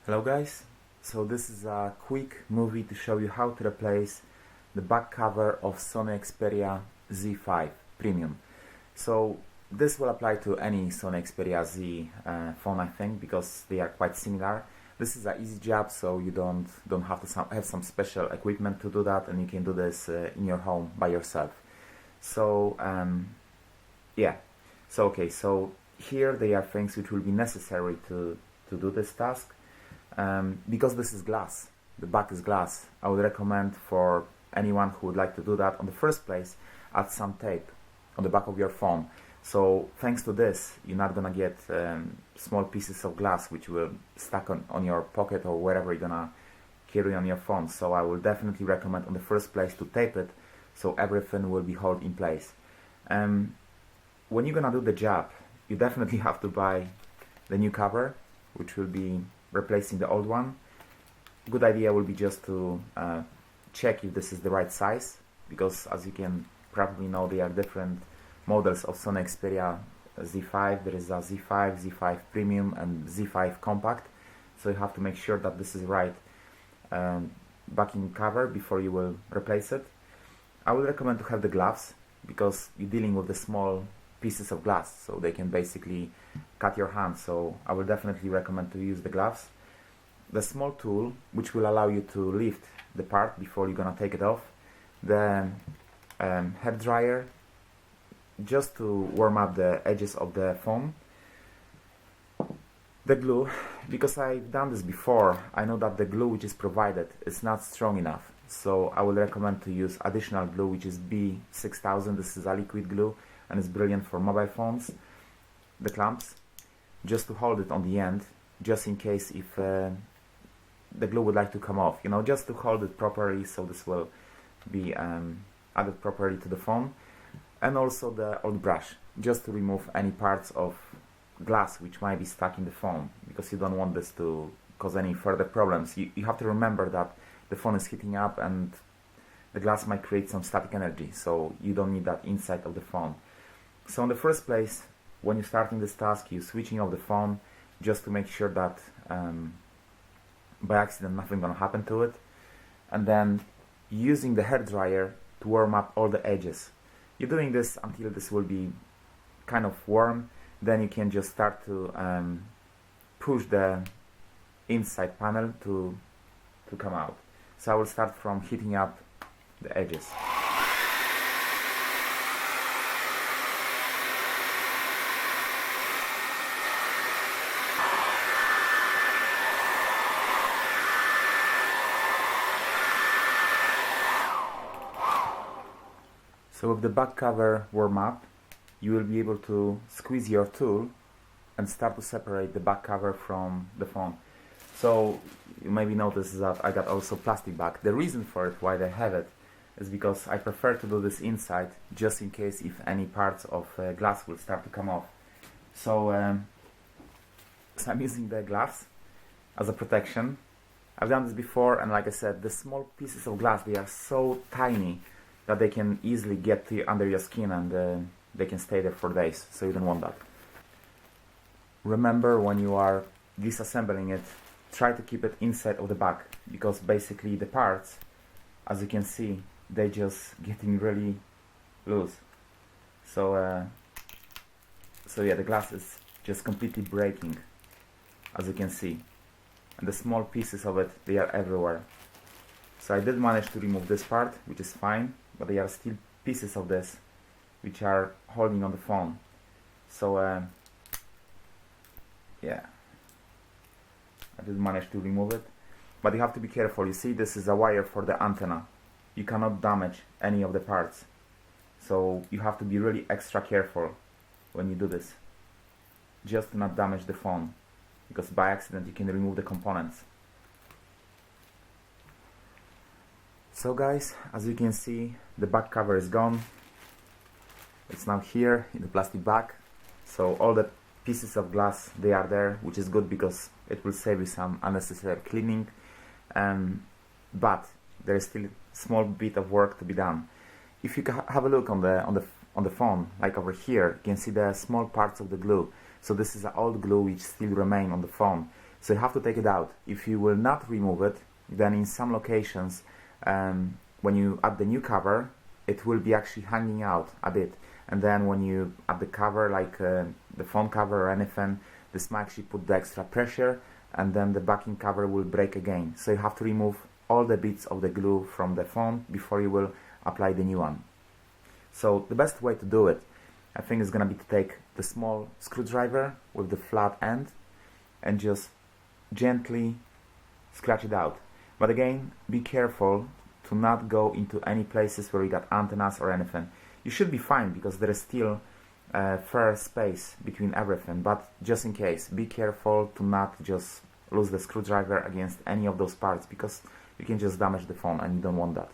Hello guys, so this is a quick movie to show you how to replace the back cover of Sony Xperia Z5 Premium. So this will apply to any Sony Xperia Z phone, I think, because they are quite similar. This is an easy job, so you don't have to have some special equipment to do that, and you can do this in your home by yourself. So so here they are things which will be necessary to do this task. Because this is glass, the back is glass, I would recommend for anyone who would like to do that, on the first place, add some tape on the back of your phone. So thanks to this, you're not gonna get small pieces of glass which will stuck on your pocket or wherever you're gonna carry on your phone. So I will definitely recommend on the first place to tape it so everything will be held in place. When you're gonna do the job, you definitely have to buy the new cover, which will be replacing the old one. Good idea will be just to check if this is the right size, because as you can probably know, there are different models of Sony Xperia Z5. There is a Z5, Z5 Premium and Z5 Compact, so you have to make sure that this is right backing cover before you will replace it. I would recommend to have the gloves, because you're dealing with the small pieces of glass, so they can basically cut your hand, so I will definitely recommend to use the gloves. The small tool which will allow you to lift the part before you're gonna take it off, the hair dryer, just to warm up the edges of the phone, the glue, because I've done this before, I know that the glue which is provided is not strong enough, so I will recommend to use additional glue, which is B6000. This is a liquid glue and it's brilliant for mobile phones. The clamps, just to hold it on the end, just in case if the glue would like to come off, just to hold it properly, so this will be added properly to the phone. And also the old brush, just to remove any parts of glass which might be stuck in the phone, because you don't want this to cause any further problems. You have to remember that the phone is heating up and the glass might create some static energy, so you don't need that inside of the phone. So in the first place, when you're starting this task, you're switching off the phone just to make sure that by accident nothing gonna happen to it, and then using the hair dryer to warm up all the edges. You're doing this until this will be kind of warm, then you can just start to push the inside panel to come out. So I will start from heating up the edges. So with the back cover warm up, you will be able to squeeze your tool and start to separate the back cover from the phone. So you maybe notice that I got also plastic back. The reason for it, why they have it, is because I prefer to do this inside, just in case if any parts of glass will start to come off. So I'm using the gloves as a protection. I've done this before, and like I said, the small pieces of glass, they are so tiny that they can easily get to under your skin, and they can stay there for days, so you don't want that. Remember, when you are disassembling it, try to keep it inside of the back, because basically the parts, as you can see, they just getting really loose. So yeah, the glass is just completely breaking, as you can see, and the small pieces of it, they are everywhere. So I did manage to remove this part, which is fine, but there are still pieces of this which are holding on the phone. So yeah, I did manage to remove it, but you have to be careful. You see, this is a wire for the antenna. You cannot damage any of the parts, so you have to be really extra careful when you do this, just to not damage the phone, because by accident you can remove the components. So guys, as you can see, the back cover is gone. It's now here in the plastic bag. So all the pieces of glass, they are there, which is good because it will save you some unnecessary cleaning. But there is still a small bit of work to be done. If you have a look on the phone, like over here, you can see the small parts of the glue. So this is an old glue which still remain on the phone. So you have to take it out. If you will not remove it, then in some locations, when you add the new cover, it will be actually hanging out a bit. And then when you add the cover, like the phone cover or anything, this might actually put the extra pressure, and then the backing cover will break again. So you have to remove all the bits of the glue from the phone before you will apply the new one. So the best way to do it, I think, is gonna be to take the small screwdriver with the flat end and just gently scratch it out. But again, be careful to not go into any places where you got antennas or anything. You should be fine because there is still fair space between everything, but just in case, be careful to not just lose the screwdriver against any of those parts, because you can just damage the phone and you don't want that.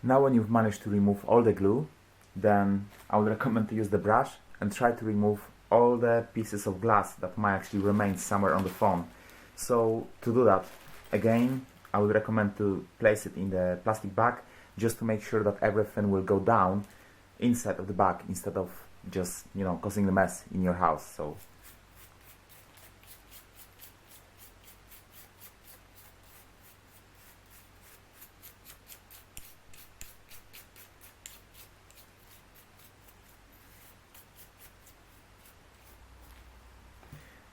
Now when you've managed to remove all the glue, then I would recommend to use the brush and try to remove all the pieces of glass that might actually remain somewhere on the phone. So to do that, again, I would recommend to place it in the plastic bag just to make sure that everything will go down inside of the bag instead of just, you know, causing the mess in your house. So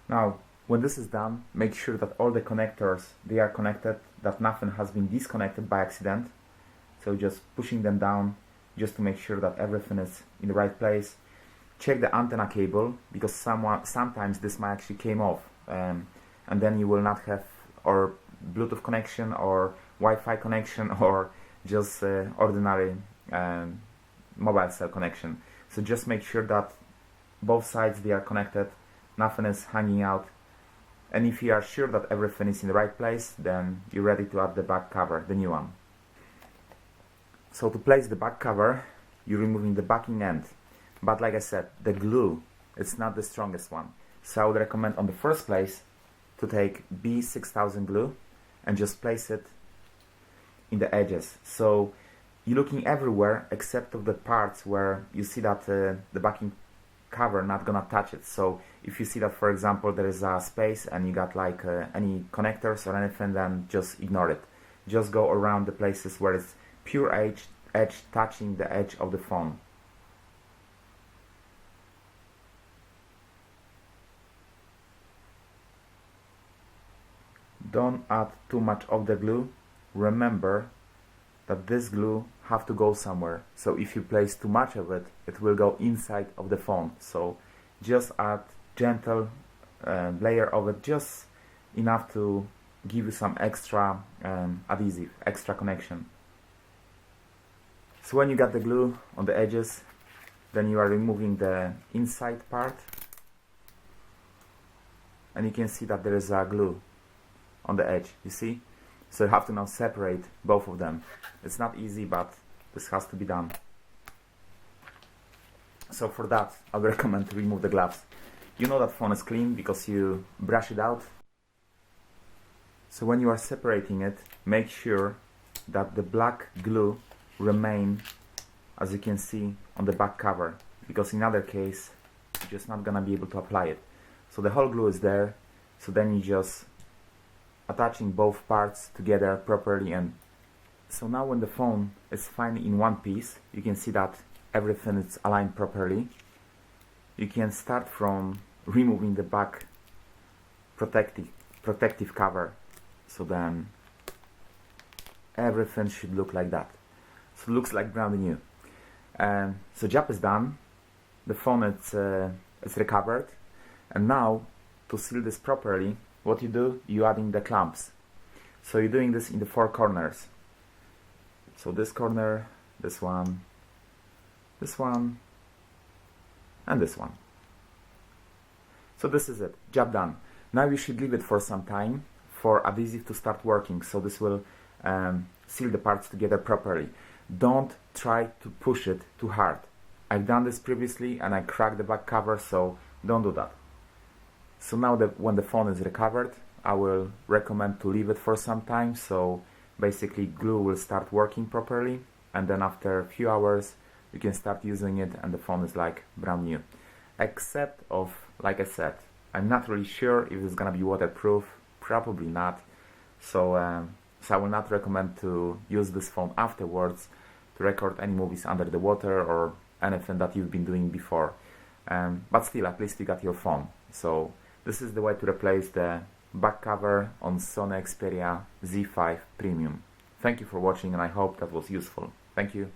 now, when this is done, make sure that all the connectors, they are connected, that nothing has been disconnected by accident. So just pushing them down just to make sure that everything is in the right place. Check the antenna cable, because sometimes this might actually came off, and then you will not have or Bluetooth connection or Wi-Fi connection or just ordinary mobile cell connection. So just make sure that both sides, they are connected, nothing is hanging out. And if you are sure that everything is in the right place, then you're ready to add the back cover, the new one. So to place the back cover, you're removing the backing end. But like I said, the glue, it's not the strongest one. So I would recommend on the first place to take B6000 glue and just place it in the edges. So you're looking everywhere except of the parts where you see that the backing cover not gonna touch it. So if you see that, for example, there is a space and you got like any connectors or anything, then just ignore it. Just go around the places where it's pure edge touching the edge of the phone. Don't add too much of the glue. Remember that this glue have to go somewhere. So if you place too much of it, it will go inside of the phone. So just add gentle layer of it, just enough to give you some extra adhesive, extra connection. So when you got the glue on the edges, then you are removing the inside part, and you can see that there is a glue on the edge, you see? So you have to now separate both of them. It's not easy, but this has to be done. So for that, I would recommend to remove the gloves. You know that phone is clean because you brush it out. So when you are separating it, make sure that the black glue remain, as you can see, on the back cover, because in other case, you're just not gonna be able to apply it. So the whole glue is there, so then you just attaching both parts together properly. And so now when the phone is finally in one piece, you can see that everything is aligned properly. You can start from removing the back protective cover. So then everything should look like that. So it looks like brand new. So job is done. The phone is recovered. And now to seal this properly, what you do, you're adding the clamps. So you're doing this in the four corners. So this corner, this one, and this one. So this is it, job done. Now you should leave it for some time for adhesive to start working, so this will seal the parts together properly. Don't try to push it too hard. I've done this previously and I cracked the back cover, so don't do that. So now that when the phone is recovered, I will recommend to leave it for some time, so basically glue will start working properly, and then after a few hours you can start using it and the phone is like brand new. Except of, like I said, I'm not really sure if it's gonna be waterproof, probably not. So I will not recommend to use this phone afterwards to record any movies under the water or anything that you've been doing before. But still, at least you got your phone. So this is the way to replace the back cover on Sony Xperia Z5 Premium. Thank you for watching and I hope that was useful. Thank you.